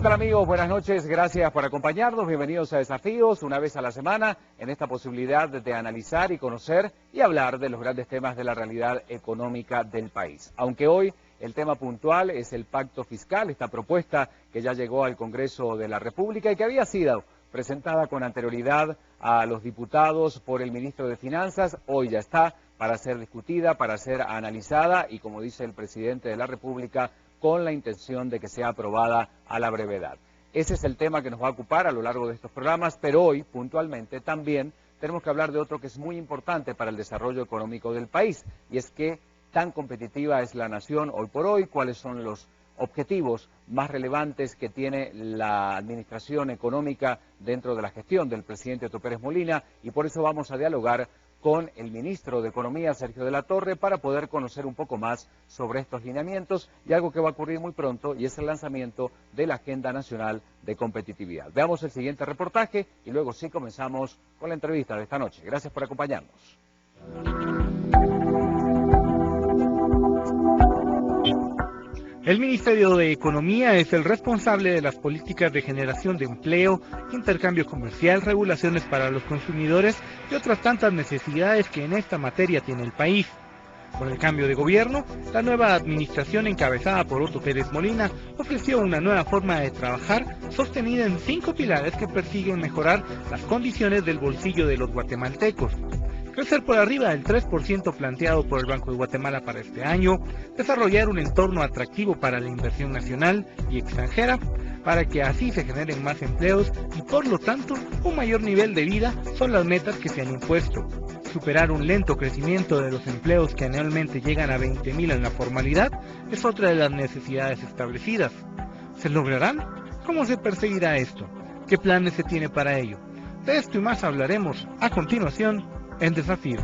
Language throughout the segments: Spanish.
tal amigos? Buenas noches, gracias por acompañarnos, bienvenidos a Desafíos, una vez a la semana, en esta posibilidad de analizar y conocer y hablar de los grandes temas de la realidad económica del país. Aunque hoy el tema puntual es el pacto fiscal, esta propuesta que ya llegó al Congreso de la República y que había sido presentada con anterioridad a los diputados por el ministro de Finanzas, hoy ya está para ser discutida, para ser analizada y, como dice el presidente de la República, con la intención de que sea aprobada a la brevedad. Ese es el tema que nos va a ocupar a lo largo de estos programas, pero hoy, puntualmente, también tenemos que hablar de otro que es muy importante para el desarrollo económico del país, y es que tan competitiva es la nación hoy por hoy, cuáles son los objetivos más relevantes que tiene la administración económica dentro de la gestión del presidente Otto Pérez Molina, y por eso vamos a dialogar con el ministro de Economía, Sergio de la Torre, para poder conocer un poco más sobre estos lineamientos y algo que va a ocurrir muy pronto, y es el lanzamiento de la Agenda Nacional de Competitividad. Veamos el siguiente reportaje y luego sí comenzamos con la entrevista de esta noche. Gracias por acompañarnos. El Ministerio de Economía es el responsable de las políticas de generación de empleo, intercambio comercial, regulaciones para los consumidores y otras tantas necesidades que en esta materia tiene el país. Con el cambio de gobierno, la nueva administración encabezada por Otto Pérez Molina ofreció una nueva forma de trabajar sostenida en 5 pilares que persiguen mejorar las condiciones del bolsillo de los guatemaltecos. Crecer por arriba del 3% planteado por el Banco de Guatemala para este año, desarrollar un entorno atractivo para la inversión nacional y extranjera, para que así se generen más empleos y por lo tanto un mayor nivel de vida son las metas que se han impuesto. Superar un lento crecimiento de los empleos que anualmente llegan a 20.000 en la formalidad es otra de las necesidades establecidas. ¿Se lograrán? ¿Cómo se perseguirá esto? ¿Qué planes se tiene para ello? De esto y más hablaremos a continuación en Desafíos.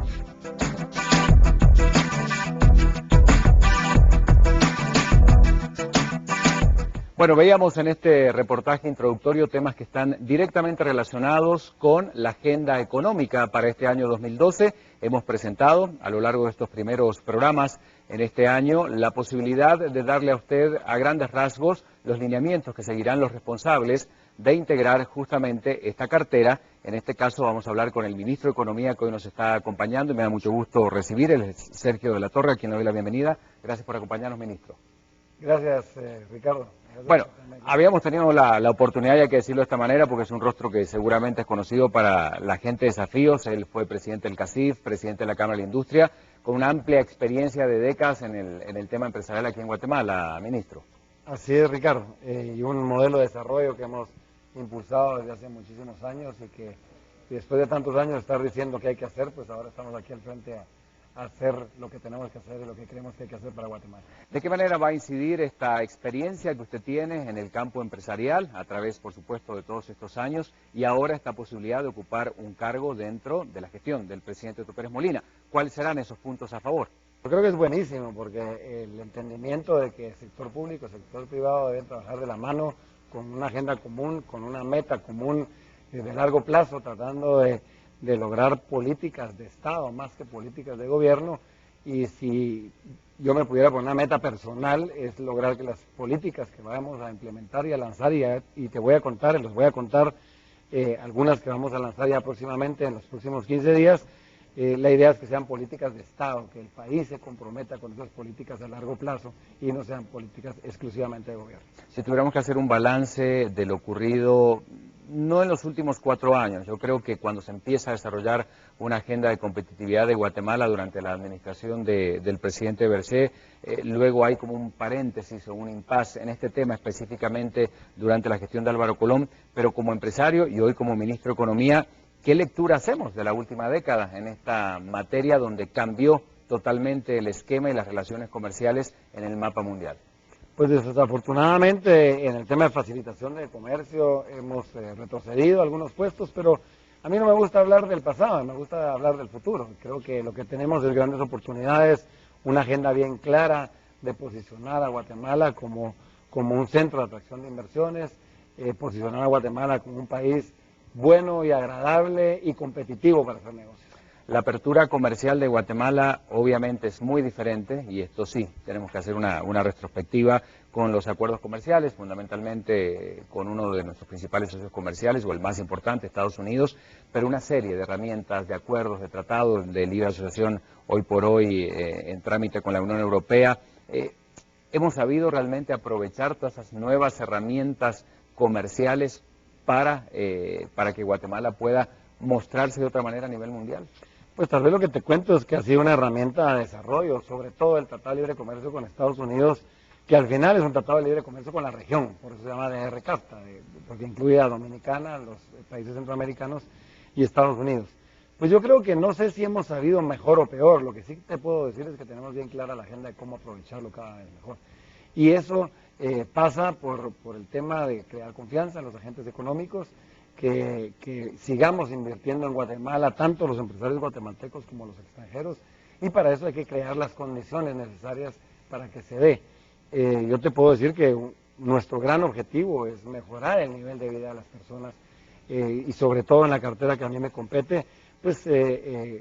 Bueno, veíamos en este reportaje introductorio temas que están directamente relacionados con la agenda económica para este año 2012. Hemos presentado a lo largo de estos primeros programas en este año la posibilidad de darle a usted a grandes rasgos los lineamientos que seguirán los responsables de integrar justamente esta cartera. En este caso vamos a hablar con el ministro de Economía que hoy nos está acompañando y me da mucho gusto recibir, él es Sergio de la Torre, a quien le doy la bienvenida. Gracias por acompañarnos, ministro. Gracias, Ricardo. Gracias. Bueno, habíamos tenido la oportunidad, ya que decirlo de esta manera, porque es un rostro que seguramente es conocido para la gente de Desafíos. Él fue presidente del CACIF, presidente de la Cámara de la Industria, con una amplia experiencia de décadas en el tema empresarial aquí en Guatemala, ministro. Así es, Ricardo, y un modelo de desarrollo que hemos impulsado desde hace muchísimos años y que después de tantos años de estar diciendo que hay que hacer, pues ahora estamos aquí al frente a hacer lo que tenemos que hacer y lo que creemos que hay que hacer para Guatemala. ¿De qué manera va a incidir esta experiencia que usted tiene en el campo empresarial, a través, por supuesto, de todos estos años, y ahora esta posibilidad de ocupar un cargo dentro de la gestión del presidente Otto Pérez Molina? ¿Cuáles serán esos puntos a favor? Yo creo que es buenísimo, porque el entendimiento de que el sector público y el sector privado deben trabajar de la mano con una agenda común, con una meta común de largo plazo, tratando de lograr políticas de Estado más que políticas de gobierno. Y si yo me pudiera poner una meta personal, es lograr que las políticas que vamos a implementar y a lanzar, y te voy a contar, y les voy a contar algunas que vamos a lanzar ya próximamente en los próximos 15 días, la idea es que sean políticas de Estado, que el país se comprometa con esas políticas a largo plazo y no sean políticas exclusivamente de gobierno. Si tuviéramos que hacer un balance de lo ocurrido, no en los últimos 4 años, yo creo que cuando se empieza a desarrollar una agenda de competitividad de Guatemala durante la administración del presidente Bercé, luego hay como un paréntesis o un impasse en este tema específicamente durante la gestión de Álvaro Colón, pero como empresario y hoy como ministro de Economía, ¿qué lectura hacemos de la última década en esta materia donde cambió totalmente el esquema y las relaciones comerciales en el mapa mundial? Pues desafortunadamente en el tema de facilitación de comercio hemos retrocedido algunos puestos, pero a mí no me gusta hablar del pasado, me gusta hablar del futuro. Creo que lo que tenemos es grandes oportunidades, una agenda bien clara de posicionar a Guatemala como un centro de atracción de inversiones, posicionar a Guatemala como un país bueno y agradable y competitivo para hacer negocios. La apertura comercial de Guatemala obviamente es muy diferente y esto sí, tenemos que hacer una retrospectiva con los acuerdos comerciales, fundamentalmente con uno de nuestros principales socios comerciales o el más importante, Estados Unidos, pero una serie de herramientas, de acuerdos, de tratados de libre asociación hoy por hoy en trámite con la Unión Europea. ¿Hemos sabido realmente aprovechar todas esas nuevas herramientas comerciales para que Guatemala pueda mostrarse de otra manera a nivel mundial? Pues tal vez lo que te cuento es que ha sido una herramienta de desarrollo, sobre todo el Tratado de Libre Comercio con Estados Unidos, que al final es un Tratado de Libre Comercio con la región, por eso se llama DR-CAFTA, porque incluye a Dominicana, los países centroamericanos y Estados Unidos. Pues yo creo que no sé si hemos sabido mejor o peor, lo que sí te puedo decir es que tenemos bien clara la agenda de cómo aprovecharlo cada vez mejor. Y eso pasa por el tema de crear confianza en los agentes económicos, que sigamos invirtiendo en Guatemala, tanto los empresarios guatemaltecos como los extranjeros, y para eso hay que crear las condiciones necesarias para que se dé. Yo te puedo decir que nuestro gran objetivo es mejorar el nivel de vida de las personas, y sobre todo en la cartera que a mí me compete, pues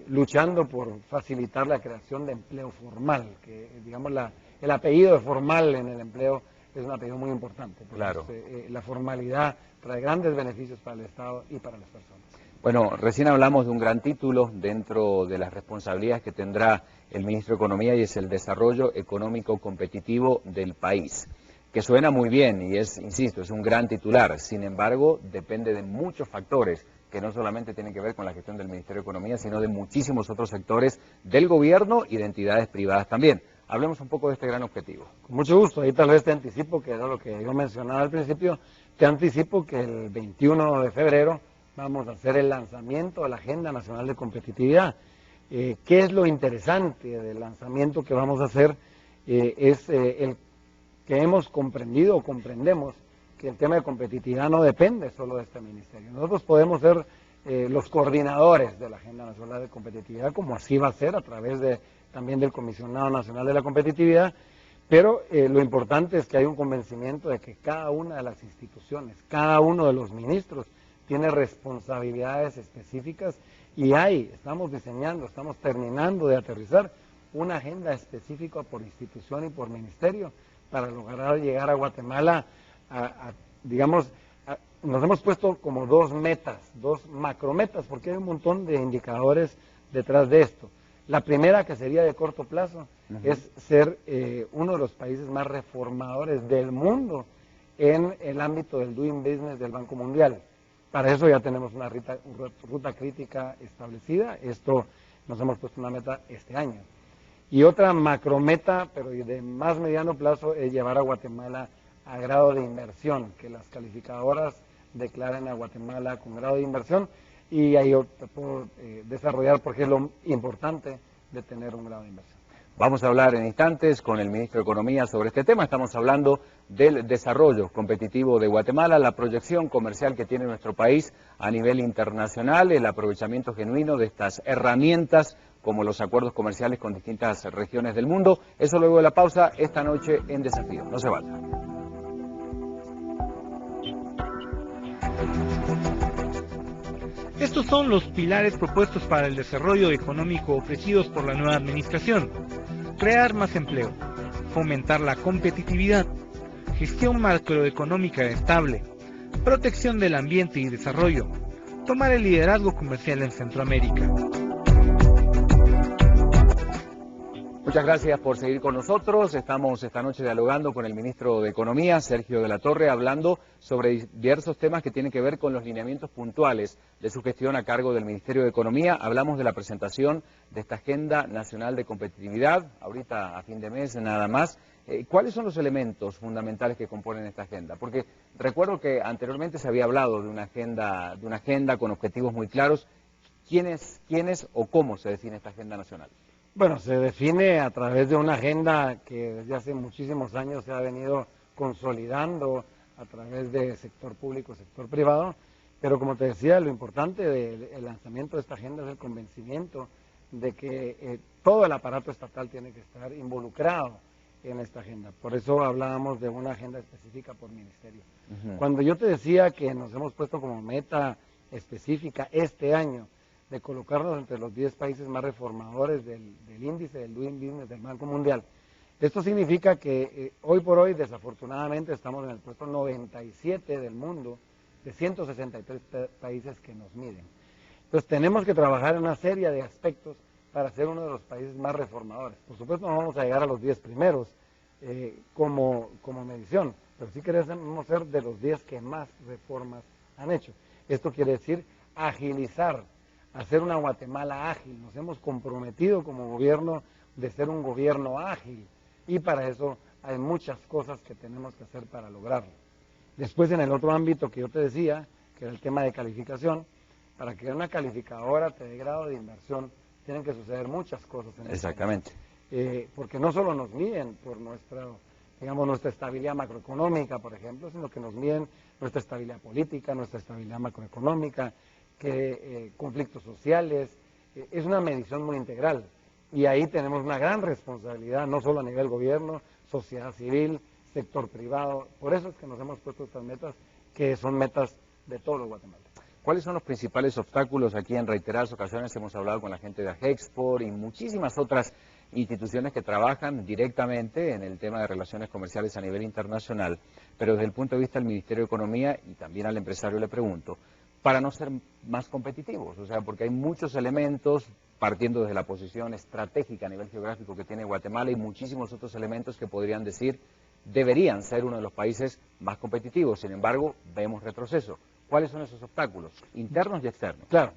luchando por facilitar la creación de empleo formal, que digamos el apellido de formal en el empleo es un apellido muy importante. Claro. La formalidad trae grandes beneficios para el Estado y para las personas. Bueno, recién hablamos de un gran título dentro de las responsabilidades que tendrá el ministro de Economía y es el desarrollo económico competitivo del país, que suena muy bien y es, insisto, es un gran titular. Sin embargo, depende de muchos factores que no solamente tienen que ver con la gestión del Ministerio de Economía, sino de muchísimos otros sectores del gobierno y de entidades privadas también. Hablemos un poco de este gran objetivo. Con mucho gusto, ahí tal vez te anticipo, que era lo que yo mencionaba al principio, te anticipo que el 21 de febrero vamos a hacer el lanzamiento de la Agenda Nacional de Competitividad. ¿Qué es lo interesante del lanzamiento que vamos a hacer? Es el que hemos comprendido o comprendemos que el tema de competitividad no depende solo de este ministerio. Nosotros podemos ser los coordinadores de la Agenda Nacional de Competitividad, como así va a ser a través también del Comisionado Nacional de la Competitividad, pero lo importante es que hay un convencimiento de que cada una de las instituciones, cada uno de los ministros tiene responsabilidades específicas y estamos diseñando, estamos terminando de aterrizar una agenda específica por institución y por ministerio para lograr llegar a Guatemala nos hemos puesto como dos macrometas, porque hay un montón de indicadores detrás de esto. La primera, que sería de corto plazo, es ser uno de los países más reformadores del mundo en el ámbito del doing business del Banco Mundial. Para eso ya tenemos una ruta crítica establecida. Esto nos hemos puesto una meta este año. Y otra macrometa, pero de más mediano plazo, es llevar a Guatemala a grado de inversión, que las calificadoras declaren a Guatemala con grado de inversión, y ahí yo te puedo desarrollar porque es lo importante de tener un grado de inversión. Vamos a hablar en instantes con el ministro de Economía sobre este tema. Estamos hablando del desarrollo competitivo de Guatemala, la proyección comercial que tiene nuestro país a nivel internacional, el aprovechamiento genuino de estas herramientas como los acuerdos comerciales con distintas regiones del mundo. Eso luego de la pausa esta noche en Desafío. No se vayan. Estos son los pilares propuestos para el desarrollo económico ofrecidos por la nueva administración. Crear más empleo, fomentar la competitividad, gestión macroeconómica estable, protección del ambiente y desarrollo, tomar el liderazgo comercial en Centroamérica. Muchas gracias por seguir con nosotros. Estamos esta noche dialogando con el ministro de Economía, Sergio de la Torre, hablando sobre diversos temas que tienen que ver con los lineamientos puntuales de su gestión a cargo del Ministerio de Economía. Hablamos de la presentación de esta Agenda Nacional de Competitividad, ahorita a fin de mes nada más. ¿Cuáles son los elementos fundamentales que componen esta agenda? Porque recuerdo que anteriormente se había hablado de una agenda con objetivos muy claros. ¿Quiénes o cómo se define esta agenda nacional? Bueno, se define a través de una agenda que desde hace muchísimos años se ha venido consolidando a través de sector público, sector privado, pero como te decía, lo importante del lanzamiento de esta agenda es el convencimiento de que todo el aparato estatal tiene que estar involucrado en esta agenda. Por eso hablábamos de una agenda específica por ministerio. Cuando yo te decía que nos hemos puesto como meta específica este año de colocarnos entre los 10 países más reformadores del índice del Doing Business del Banco Mundial. Esto significa que hoy por hoy, desafortunadamente, estamos en el puesto 97 del mundo, de 163 países que nos miden. Entonces tenemos que trabajar en una serie de aspectos para ser uno de los países más reformadores. Por supuesto no vamos a llegar a los 10 primeros como medición, pero sí queremos ser de los 10 que más reformas han hecho. Esto quiere decir agilizar, hacer una Guatemala ágil. Nos hemos comprometido como gobierno de ser un gobierno ágil y para eso hay muchas cosas que tenemos que hacer para lograrlo. Después, en el otro ámbito que yo te decía, que era el tema de calificación, para que una calificadora te dé grado de inversión, tienen que suceder muchas cosas. Exactamente. Porque no solo nos miden por nuestra estabilidad macroeconómica, por ejemplo, sino que nos miden nuestra estabilidad política, nuestra estabilidad macroeconómica, conflictos sociales. Es una medición muy integral. Y ahí tenemos una gran responsabilidad, no solo a nivel gobierno, sociedad civil, sector privado. Por eso es que nos hemos puesto estas metas, que son metas de todos los guatemaltecos. ¿Cuáles son los principales obstáculos? Aquí en reiteradas ocasiones hemos hablado con la gente de Agexport y muchísimas otras instituciones que trabajan directamente en el tema de relaciones comerciales a nivel internacional, pero desde el punto de vista del Ministerio de Economía y también al empresario le pregunto, para no ser más competitivos, o sea, porque hay muchos elementos partiendo desde la posición estratégica a nivel geográfico que tiene Guatemala y muchísimos otros elementos que podrían decir deberían ser uno de los países más competitivos, sin embargo, vemos retroceso. ¿Cuáles son esos obstáculos, internos y externos? Claro,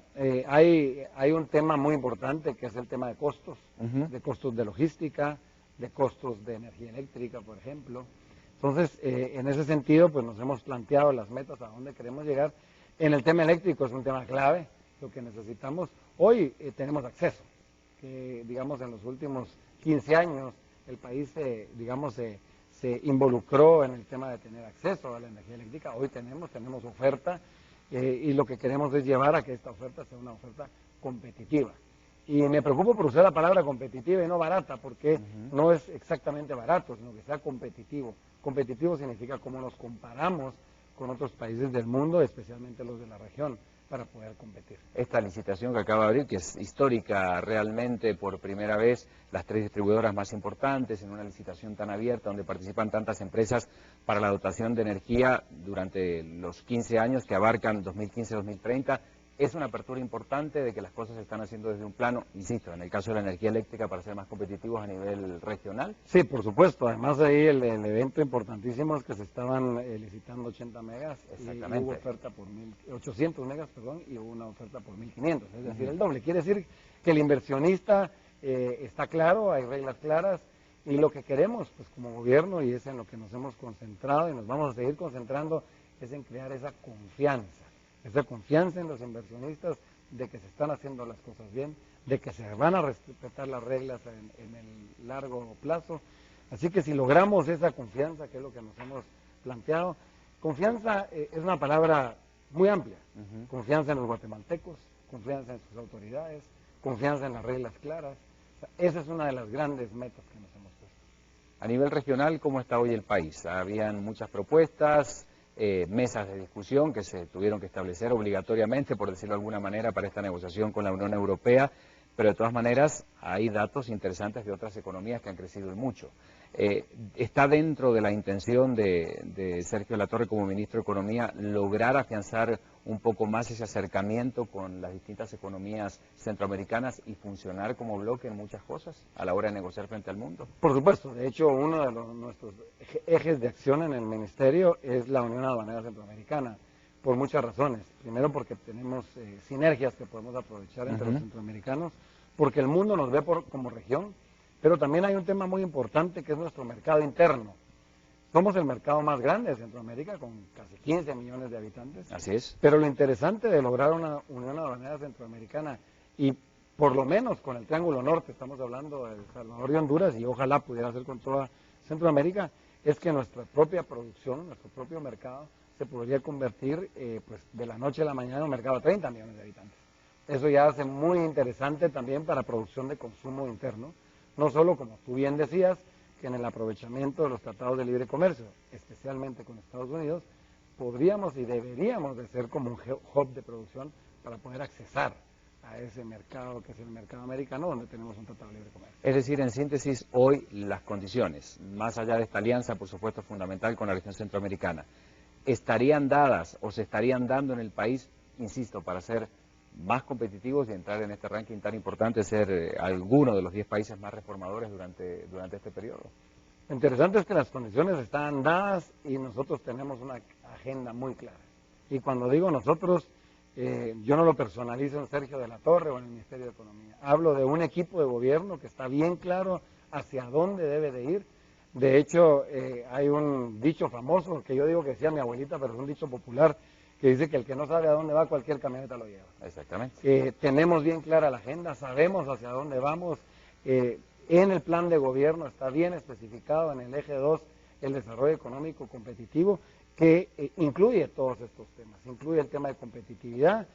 hay un tema muy importante que es el tema de costos de logística, de costos de energía eléctrica, por ejemplo. Entonces, en ese sentido, pues nos hemos planteado las metas a dónde queremos llegar. En el tema eléctrico es un tema clave, lo que necesitamos. Hoy tenemos acceso, que digamos en los últimos 15 años el país se involucró en el tema de tener acceso a la energía eléctrica. Hoy tenemos oferta y lo que queremos es llevar a que esta oferta sea una oferta competitiva. Y me preocupo por usar la palabra competitiva y no barata, porque no es exactamente barato, sino que sea competitivo. Competitivo significa cómo nos comparamos con otros países del mundo, especialmente los de la región, para poder competir. Esta licitación que acaba de abrir, que es histórica realmente, por primera vez, las 3 distribuidoras más importantes en una licitación tan abierta, donde participan tantas empresas para la dotación de energía durante los 15 años que abarcan 2015-2030, es una apertura importante de que las cosas se están haciendo desde un plano, insisto, en el caso de la energía eléctrica, para ser más competitivos a nivel regional. Sí, por supuesto. Además ahí el evento importantísimo es que se estaban licitando 80 megas. Exactamente. Y hubo oferta por 800 megas, perdón, y hubo una oferta por 1500, es decir, el doble. Quiere decir que el inversionista está claro, hay reglas claras, y lo que queremos, pues como gobierno, y es en lo que nos hemos concentrado y nos vamos a seguir concentrando, es en crear esa confianza en los inversionistas de que se están haciendo las cosas bien, de que se van a respetar las reglas en el largo plazo. Así que si logramos esa confianza, que es lo que nos hemos planteado, confianza es una palabra muy amplia. Confianza en los guatemaltecos, confianza en sus autoridades, confianza en las reglas claras. O sea, esa es una de las grandes metas que nos hemos puesto. A nivel regional, ¿cómo está hoy el país? Habían muchas propuestas, mesas de discusión que se tuvieron que establecer obligatoriamente, por decirlo de alguna manera, para esta negociación con la Unión Europea, pero de todas maneras hay datos interesantes de otras economías que han crecido y mucho. ¿Está dentro de la intención de Sergio Latorre como ministro de Economía lograr afianzar un poco más ese acercamiento con las distintas economías centroamericanas y funcionar como bloque en muchas cosas a la hora de negociar frente al mundo? Por supuesto, de hecho uno de nuestros ejes de acción en el ministerio es la Unión Aduanera Centroamericana, por muchas razones. Primero porque tenemos sinergias que podemos aprovechar entre los centroamericanos, porque el mundo nos ve como región, pero también hay un tema muy importante que es nuestro mercado interno. Somos el mercado más grande de Centroamérica, con casi 15 millones de habitantes. Así es. Pero lo interesante de lograr una Unión Aduanera Centroamericana, y por lo menos con el Triángulo Norte, estamos hablando de El Salvador y Honduras, y ojalá pudiera ser con toda Centroamérica, es que nuestra propia producción, nuestro propio mercado, se podría convertir pues de la noche a la mañana en un mercado de 30 millones de habitantes. Eso ya hace muy interesante también para producción de consumo interno, no solo, como tú bien decías, que en el aprovechamiento de los tratados de libre comercio, especialmente con Estados Unidos, podríamos y deberíamos de ser como un hub de producción para poder accesar a ese mercado que es el mercado americano, donde tenemos un tratado de libre comercio. Es decir, en síntesis, hoy las condiciones, más allá de esta alianza, por supuesto, fundamental con la región centroamericana, estarían dadas o se estarían dando en el país, insisto, para ser más competitivos y entrar en este ranking tan importante, ser alguno de los 10 países más reformadores durante este periodo. Lo interesante es que las condiciones están dadas y nosotros tenemos una agenda muy clara. Y cuando digo nosotros, yo no lo personalizo en Sergio de la Torre o en el Ministerio de Economía. Hablo de un equipo de gobierno que está bien claro hacia dónde debe de ir. De hecho, hay un dicho famoso que yo digo que decía mi abuelita, pero es un dicho popular, que dice que el que no sabe a dónde va, cualquier camioneta lo lleva. Exactamente. Tenemos bien clara la agenda, sabemos hacia dónde vamos. En el plan de gobierno está bien especificado en el eje 2 el desarrollo económico competitivo, que incluye todos estos temas, incluye el tema de competitividad.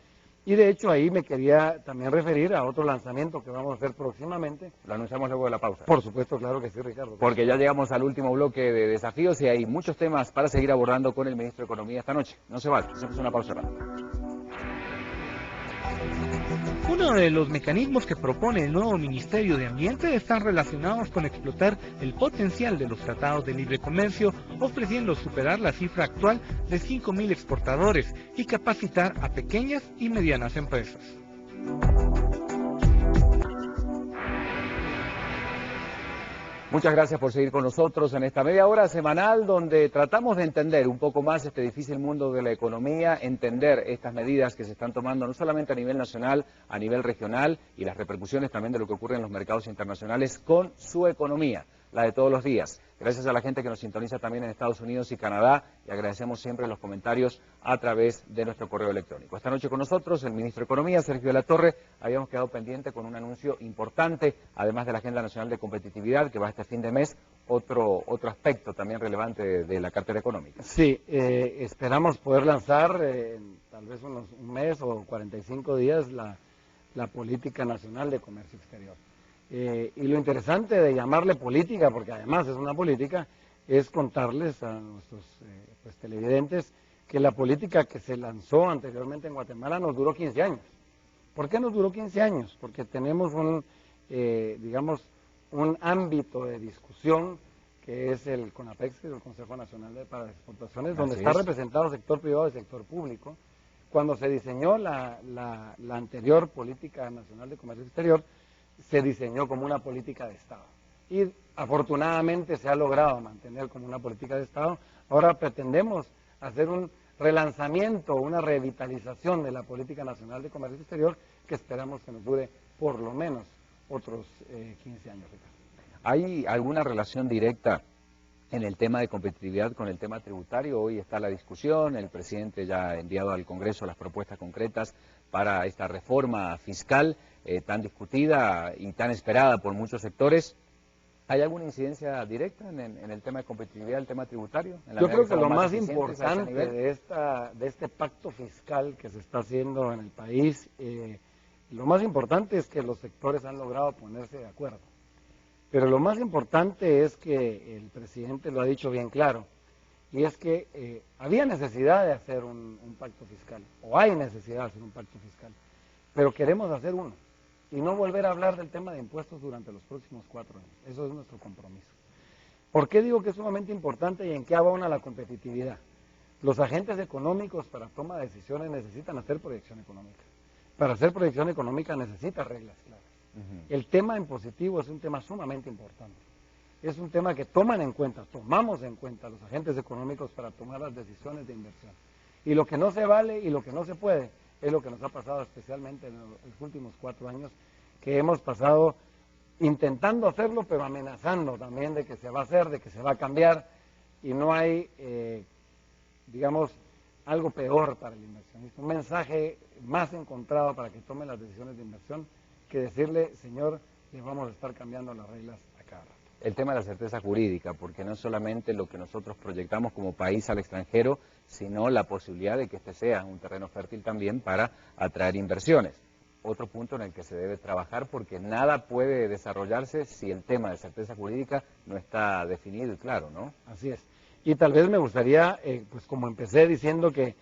Y de hecho ahí me quería también referir a otro lanzamiento que vamos a hacer próximamente. Lo anunciamos luego de la pausa. Por supuesto, claro que sí, Ricardo. Porque ya llegamos al último bloque de desafíos y hay muchos temas para seguir abordando con el ministro de Economía esta noche. No se vaya, hacemos una pausa rápida. Uno de los mecanismos que propone el nuevo Ministerio de Ambiente están relacionados con explotar el potencial de los tratados de libre comercio, ofreciendo superar la cifra actual de 5.000 exportadores y capacitar a pequeñas y medianas empresas. Muchas gracias por seguir con nosotros en esta media hora semanal donde tratamos de entender un poco más este difícil mundo de la economía, entender estas medidas que se están tomando no solamente a nivel nacional, a nivel regional y las repercusiones también de lo que ocurre en los mercados internacionales con su economía, la de todos los días. Gracias a la gente que nos sintoniza también en Estados Unidos y Canadá y agradecemos siempre los comentarios a través de nuestro correo electrónico. Esta noche con nosotros el ministro de Economía, Sergio de la Torre. Habíamos quedado pendiente con un anuncio importante, además de la Agenda Nacional de Competitividad que va este fin de mes, otro aspecto también relevante de la cartera económica. Sí, esperamos poder lanzar tal vez un mes o 45 días la Política Nacional de Comercio Exterior. Y lo interesante de llamarle política, porque además es una política, es contarles a nuestros televidentes que la política que se lanzó anteriormente en Guatemala nos duró 15 años. ¿Por qué nos duró 15 años? Porque tenemos digamos, un ámbito de discusión que es el CONAPEX, que es el Consejo Nacional para las Exportaciones, donde está representado el sector privado y el sector público. Cuando se diseñó la anterior Política Nacional de Comercio Exterior, se diseñó como una política de Estado. Y afortunadamente se ha logrado mantener como una política de Estado. Ahora pretendemos hacer un relanzamiento, una revitalización de la Política Nacional de Comercio Exterior que esperamos que nos dure por lo menos otros 15 años. ¿Hay alguna relación directa en el tema de competitividad con el tema tributario? Hoy está la discusión, el presidente ya ha enviado al Congreso las propuestas concretas para esta reforma fiscal tan discutida y tan esperada por muchos sectores. ¿Hay alguna incidencia directa en el tema de competitividad, el tema tributario? Yo creo que lo más importante de este pacto fiscal que se está haciendo en el país, lo más importante es que los sectores han logrado ponerse de acuerdo. Pero lo más importante es que el presidente lo ha dicho bien claro, y es que había necesidad de hacer un pacto fiscal, o hay necesidad de hacer un pacto fiscal, pero queremos hacer uno, y no volver a hablar del tema de impuestos durante los próximos 4 años. Eso es nuestro compromiso. ¿Por qué digo que es sumamente importante y en qué abona la competitividad? Los agentes económicos para toma de decisiones necesitan hacer proyección económica. Para hacer proyección económica necesita reglas claras. El tema impositivo es un tema sumamente importante. Es un tema que tomamos en cuenta los agentes económicos para tomar las decisiones de inversión. Y lo que no se vale y lo que no se puede es lo que nos ha pasado especialmente en los últimos 4 años, que hemos pasado intentando hacerlo, pero amenazando también de que se va a hacer, de que se va a cambiar, y no hay, digamos, algo peor para el inversionista. Un mensaje más encontrado para que tome las decisiones de inversión que decirle, señor, le vamos a estar cambiando las reglas a cada rato. El tema de la certeza jurídica, porque no es solamente lo que nosotros proyectamos como país al extranjero, sino la posibilidad de que este sea un terreno fértil también para atraer inversiones. Otro punto en el que se debe trabajar, porque nada puede desarrollarse si el tema de certeza jurídica no está definido y claro, ¿no? Así es. Y tal vez me gustaría, pues como empecé diciendo que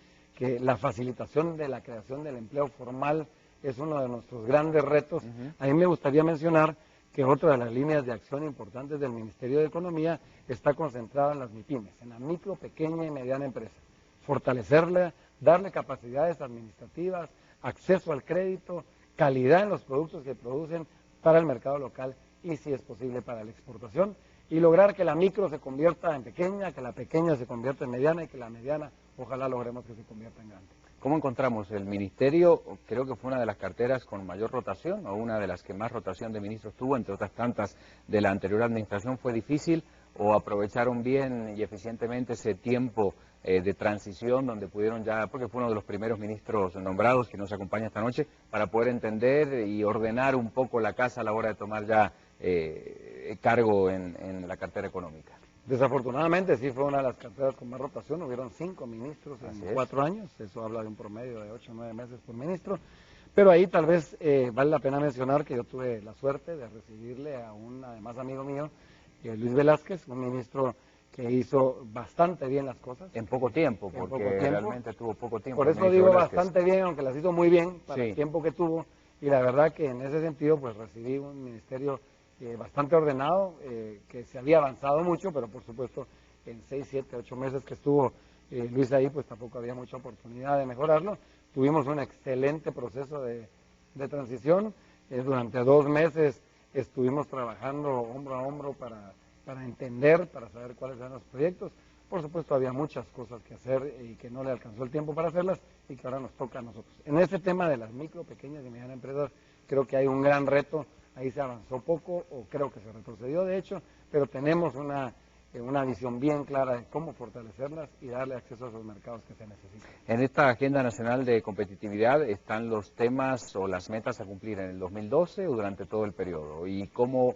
la facilitación de la creación del empleo formal es uno de nuestros grandes retos. A mí me gustaría mencionar que otra de las líneas de acción importantes del Ministerio de Economía está concentrada en las MIPYMES, en la micro, pequeña y mediana empresa. Fortalecerla, darle capacidades administrativas, acceso al crédito, calidad en los productos que producen para el mercado local y, si es posible, para la exportación, y lograr que la micro se convierta en pequeña, que la pequeña se convierta en mediana y que la mediana, ojalá logremos que se convierta en grande. ¿Cómo encontramos el ministerio? Creo que fue una de las carteras con mayor rotación, o una de las que más rotación de ministros tuvo, entre otras tantas de la anterior administración. ¿Fue difícil o aprovecharon bien y eficientemente ese tiempo de transición donde pudieron ya, porque fue uno de los primeros ministros nombrados que nos acompaña esta noche, para poder entender y ordenar un poco la casa a la hora de tomar ya cargo en la cartera económica? Desafortunadamente sí fue una de las carteras con más rotación, hubieron 5 ministros en 4 años, eso habla de un promedio de 8 o 9 meses por ministro, pero ahí tal vez vale la pena mencionar que yo tuve la suerte de recibirle a un, además amigo mío, Luis Velázquez, un ministro que hizo bastante bien las cosas. En poco tiempo, porque realmente tuvo poco tiempo. Por eso digo bastante bien, aunque las hizo muy bien para el tiempo que tuvo, y la verdad que en ese sentido pues recibí un ministerio bastante ordenado, que se había avanzado mucho, pero por supuesto en 6, 7, 8 meses que estuvo Luis ahí, pues tampoco había mucha oportunidad de mejorarlo. Tuvimos un excelente proceso de transición, durante 2 meses estuvimos trabajando hombro a hombro para entender, para saber cuáles eran los proyectos. Por supuesto había muchas cosas que hacer y que no le alcanzó el tiempo para hacerlas y que ahora nos toca a nosotros. En este tema de las micro, pequeñas y medianas empresas creo que hay un gran reto. Ahí se avanzó poco, o creo que se retrocedió de hecho, pero tenemos una visión bien clara de cómo fortalecerlas y darle acceso a esos mercados que se necesitan. En esta Agenda Nacional de Competitividad están los temas o las metas a cumplir en el 2012 o durante todo el periodo, y cómo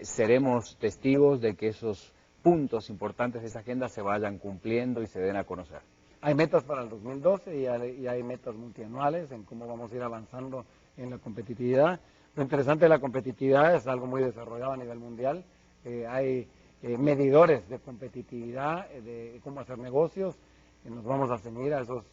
seremos testigos de que esos puntos importantes de esa agenda se vayan cumpliendo y se den a conocer. Hay metas para el 2012 y hay metas multianuales en cómo vamos a ir avanzando en la competitividad. Lo interesante de la competitividad es algo muy desarrollado a nivel mundial. Hay medidores de competitividad, de cómo hacer negocios, nos vamos a ceñir a esos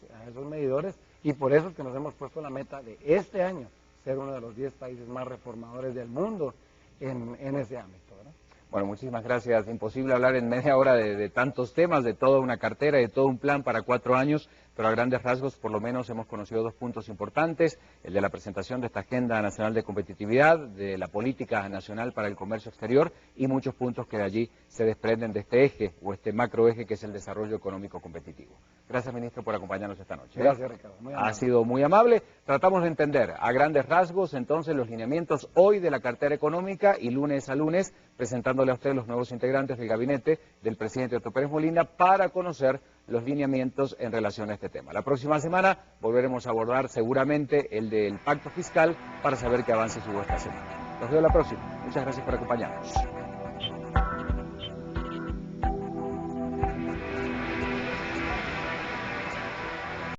medidores, y por eso es que nos hemos puesto la meta de este año ser uno de los 10 países más reformadores del mundo en ese ámbito, ¿verdad? Bueno, muchísimas gracias. Imposible hablar en media hora de tantos temas, de toda una cartera, de todo un plan para 4 años, pero a grandes rasgos por lo menos hemos conocido 2 puntos importantes: el de la presentación de esta Agenda Nacional de Competitividad, de la Política Nacional para el Comercio Exterior, y muchos puntos que de allí se desprenden de este eje o este macroeje que es el desarrollo económico competitivo. Gracias, ministro, por acompañarnos esta noche. Gracias, Ricardo. Muy amable. Ha sido muy amable. Tratamos de entender a grandes rasgos entonces los lineamientos hoy de la cartera económica, y lunes a lunes presentándole a usted los nuevos integrantes del gabinete del presidente Otto Pérez Molina para conocer los lineamientos en relación a este tema. La próxima semana volveremos a abordar seguramente el del pacto fiscal para saber qué avances hubo esta semana. Los veo la próxima. Muchas gracias por acompañarnos.